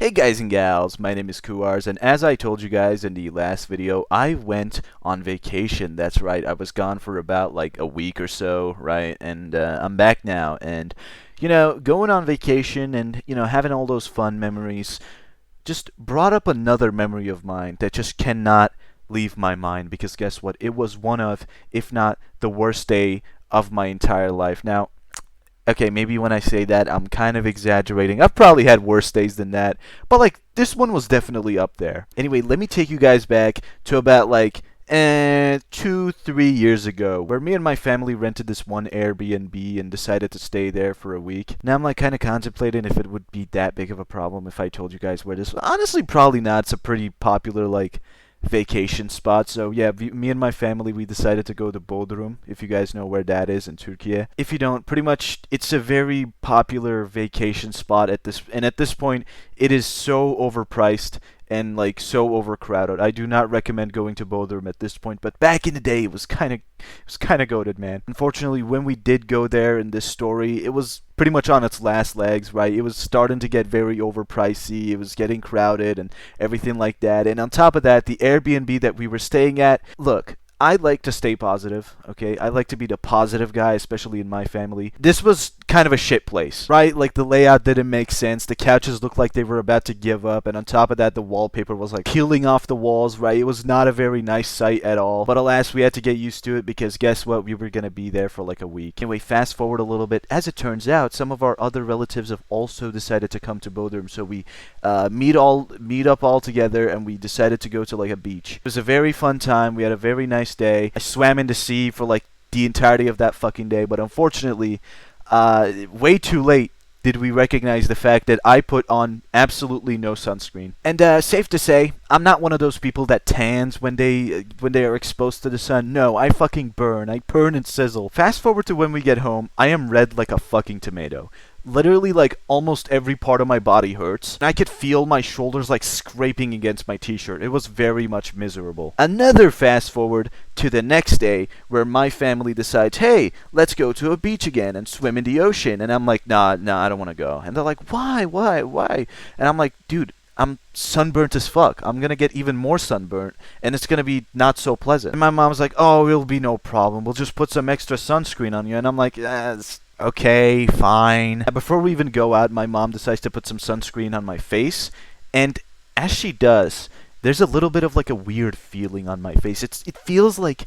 Hey guys and gals, my name is Kuars, and as I told you guys in the last video, I went on vacation. That's right, I was gone for about like a week or so, right? And I'm back now, and going on vacation and having all those fun memories just brought up another memory of mine that just cannot leave my mind, because guess what? It was one of, if not the worst day of my entire life. Now, okay, maybe when I say that, I'm kind of exaggerating. I've probably had worse days than that, but like this one was definitely up there. Anyway, let me take you guys back to about like 2-3 years ago, where me and my family rented this one Airbnb and decided to stay there for a week. Now I'm like kind of contemplating if it would be that big of a problem if I told you guys where this was. Honestly, probably not. It's a pretty popular like vacation spot. So yeah, me and my family, we decided to go to Bodrum, if you guys know where that is in Turkey. If you don't, pretty much it's a very popular vacation spot at this point it is so overpriced and like so overcrowded. I do not recommend going to Bodrum at this point, but back in the day it was kind of goated, man. Unfortunately, when we did go there in this story, it was pretty much on its last legs, right? It was starting to get very overpricey. It was getting crowded and everything like that. And on top of that, the Airbnb that we were staying at, look, I like to stay positive, okay? I like to be the positive guy, especially in my family. This was kind of a shit place, right? Like, the layout didn't make sense. The couches looked like they were about to give up. And on top of that, the wallpaper was, like, peeling off the walls, right? It was not a very nice sight at all. But alas, we had to get used to it because guess what? We were going to be there for, like, a week. Anyway, fast forward a little bit. As it turns out, some of our other relatives have also decided to come to Bodrum. So we meet up all together, and we decided to go to, like, a beach. It was a very fun time. We had a very nice day. I swam in the sea for like the entirety of that fucking day, but unfortunately, way too late did we recognize the fact that I put on absolutely no sunscreen. And safe to say, I'm not one of those people that tans when they are exposed to the sun. No, I fucking burn. I burn and sizzle. Fast forward to when we get home, I am red like a fucking tomato. Literally, like, almost every part of my body hurts. And I could feel my shoulders, like, scraping against my t-shirt. It was very much miserable. Another fast forward to the next day, where my family decides, hey, let's go to a beach again and swim in the ocean. And I'm like, nah, I don't want to go. And they're like, why? And I'm like, dude, I'm sunburnt as fuck. I'm gonna get even more sunburnt, and it's gonna be not so pleasant. And my mom's like, oh, it'll be no problem. We'll just put some extra sunscreen on you. And I'm like, okay, fine. Before we even go out, my mom decides to put some sunscreen on my face, and as she does, there's a little bit of like a weird feeling on my face. It feels like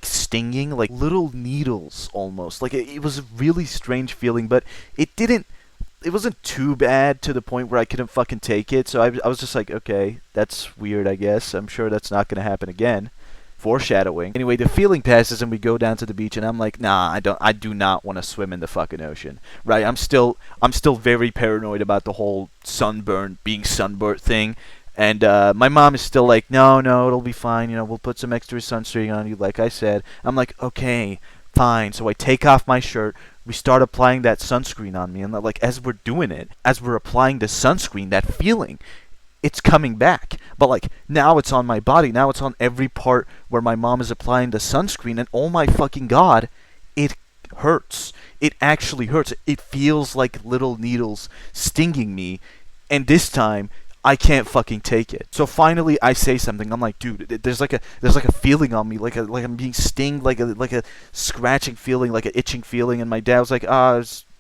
stinging, like little needles almost. Like it was a really strange feeling, but it wasn't too bad to the point where I couldn't fucking take it. So I was just like, okay, that's weird, I guess. I'm sure that's not gonna happen again. Foreshadowing. Anyway, the feeling passes and we go down to the beach, and I'm like, nah, I do not want to swim in the fucking ocean. Right? I'm still very paranoid about the whole being sunburnt thing. And my mom is still like, no, it'll be fine. We'll put some extra sunscreen on you, like I said. I'm like, okay, fine. So I take off my shirt. We start applying that sunscreen on me, and like as we're doing it, as we're applying the sunscreen, that feeling, it's coming back. But like now it's on my body. Now it's on every part where my mom is applying the sunscreen, and oh my fucking god, it hurts. It actually hurts. It feels like little needles stinging me, and this time I can't fucking take it. So finally I say something. I'm like, dude, there's like a feeling on me, like I'm being stinged, like a scratching feeling, like an itching feeling. And my dad was like,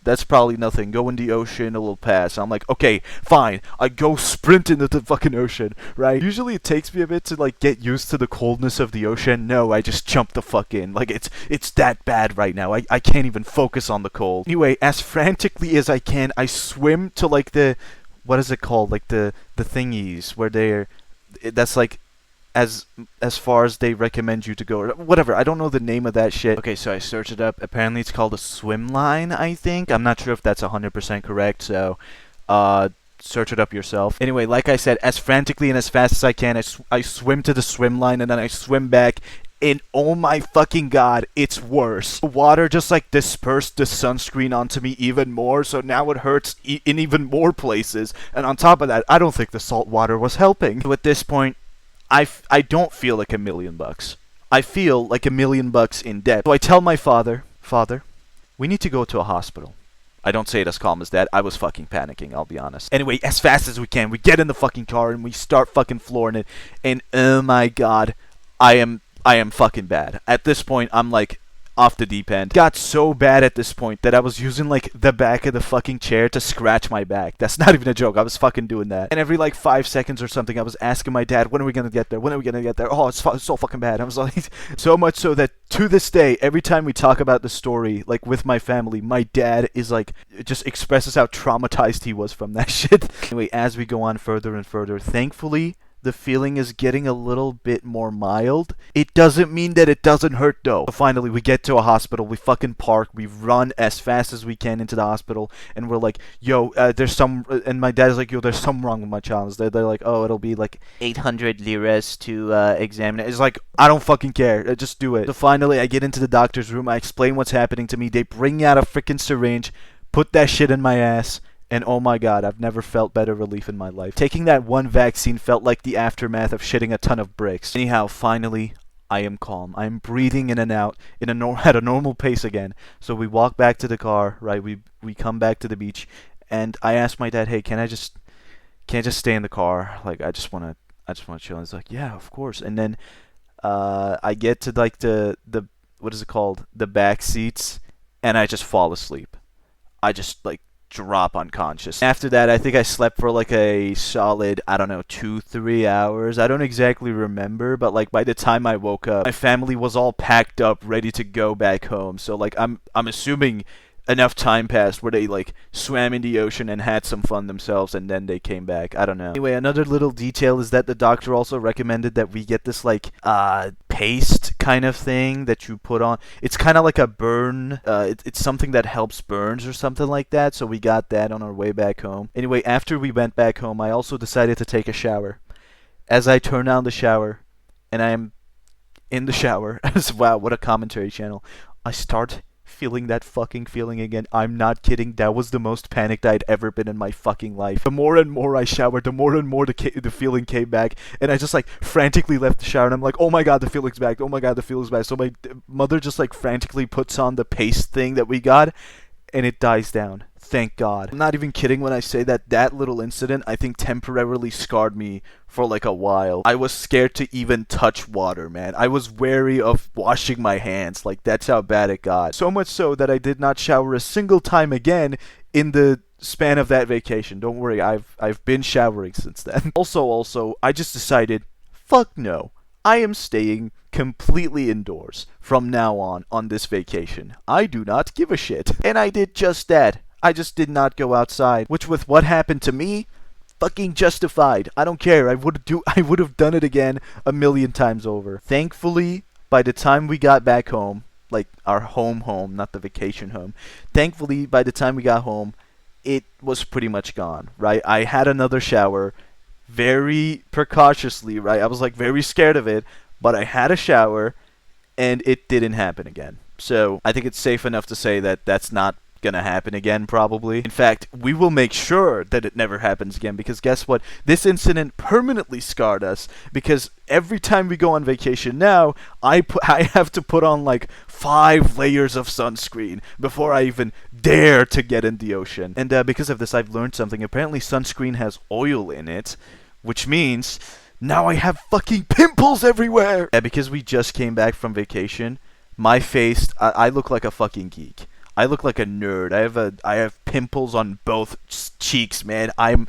that's probably nothing. Go in the ocean, it'll pass. I'm like, okay, fine. I go sprint into the fucking ocean, right? Usually it takes me a bit to like get used to the coldness of the ocean. No, I just jump the fuck in. Like it's that bad right now. I can't even focus on the cold. Anyway, as frantically as I can, I swim to like what is it called? Like the thingies where that's like as far as they recommend you to go, or whatever. I don't know the name of that shit. Okay, so I searched it up. Apparently it's called a swim line, I think. I'm not sure if that's 100% correct, so search it up yourself. Anyway, like I said, as frantically and as fast as I can, I swim to the swim line, and then I swim back. And oh my fucking god, it's worse. The water just like dispersed the sunscreen onto me even more, so now it hurts in even more places. And on top of that, I don't think the salt water was helping. So at this point, I don't feel like $1 million. I feel like $1 million in debt. So I tell my father, we need to go to a hospital. I don't say it as calm as that. I was fucking panicking, I'll be honest. Anyway, as fast as we can, we get in the fucking car and we start fucking flooring it. And oh my god, I am fucking bad. At this point, I'm like off the deep end. Got so bad at this point that I was using like the back of the fucking chair to scratch my back. That's not even a joke. I was fucking doing that. And every like 5 seconds or something, I was asking my dad, when are we gonna get there? When are we gonna get there? Oh, it's so fucking bad. I was like, so much so that to this day, every time we talk about the story, like with my family, my dad is like, just expresses how traumatized he was from that shit. Anyway, as we go on further and further, thankfully, the feeling is getting a little bit more mild. It doesn't mean that it doesn't hurt though. So finally, we get to a hospital, we fucking park, we run as fast as we can into the hospital, and we're like, yo, there's some, and my dad is like, yo, there's something wrong with my child. They're like, oh, it'll be like 800 liras to examine it. It's like, I don't fucking care, just do it. So finally, I get into the doctor's room, I explain what's happening to me, they bring out a freaking syringe, put that shit in my ass, and oh my god, I've never felt better relief in my life. Taking that one vaccine felt like the aftermath of shitting a ton of bricks. Anyhow, finally, I am calm. I am breathing in and out at a normal pace again. So we walk back to the car, right? We come back to the beach, and I ask my dad, hey, can I just stay in the car? Like, I just wanna chill. And he's like, yeah, of course. And then I get to like the what is it called? The back seats, and I just fall asleep. I just like drop unconscious. After that, I think I slept for like a solid, I don't know, 2-3 hours. I don't exactly remember, but like by the time I woke up, my family was all packed up, ready to go back home. So like I'm assuming enough time passed where they like swam in the ocean and had some fun themselves, and then they came back. I don't know. Anyway, another little detail is that the doctor also recommended that we get this like paste kind of thing that you put on. It's kind of like a burn. It's something that helps burns or something like that. So we got that on our way back home. Anyway, after we went back home, I also decided to take a shower. As I turn on the shower, and I am in the shower, wow, what a commentary channel, I start feeling that fucking feeling again. I'm not kidding. That was the most panicked I'd ever been in my fucking life. The more and more I showered, the more and more the feeling came back, and I just like frantically left the shower, and I'm like, oh my god, the feeling's back. Oh my god, the feeling's back. So my mother just like frantically puts on the paste thing that we got, and it dies down. Thank God. I'm not even kidding when I say that that little incident, I think, temporarily scarred me for like a while. I was scared to even touch water, man. I was wary of washing my hands. Like, that's how bad it got. So much so that I did not shower a single time again in the span of that vacation. Don't worry, I've been showering since then. Also, I just decided, fuck no. I am staying completely indoors from now on this vacation. I do not give a shit. And I did just that. I just did not go outside, which with what happened to me, fucking justified. I don't care. I would have done it again a million times over. Thankfully, by the time we got back home, like our home, not the vacation home, thankfully by the time we got home, it was pretty much gone, right? I had another shower, very precautiously, right? I was like very scared of it, but I had a shower, and it didn't happen again. So I think it's safe enough to say that that's not gonna happen again, probably. In fact, we will make sure that it never happens again, because guess what? This incident permanently scarred us, because every time we go on vacation now, I have to put on like 5 layers of sunscreen before I even dare to get in the ocean. And because of this, I've learned something. Apparently sunscreen has oil in it, which means now I have fucking pimples everywhere! Yeah, because we just came back from vacation, my face, I look like a fucking geek. I look like a nerd. I have pimples on both cheeks, man. I'm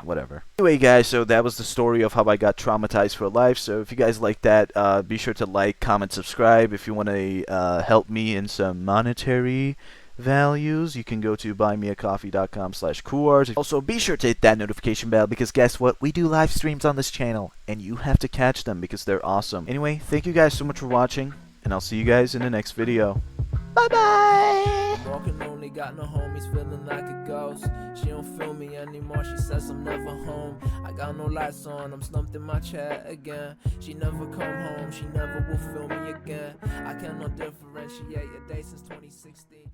whatever. Anyway, guys, so that was the story of how I got traumatized for life. So if you guys like that, be sure to like, comment, subscribe. If you want to help me in some monetary values, you can go to buymeacoffee.com/Kuars. Also, be sure to hit that notification bell, because guess what? We do live streams on this channel, and you have to catch them because they're awesome. Anyway, thank you guys so much for watching, and I'll see you guys in the next video. Bye-bye! Walking lonely, got no homies, feeling like a ghost. She don't feel me anymore, she says I'm never home. I got no lights on, I'm slumped in my chair again. She never come home, she never will feel me again. I cannot differentiate a day since 2016.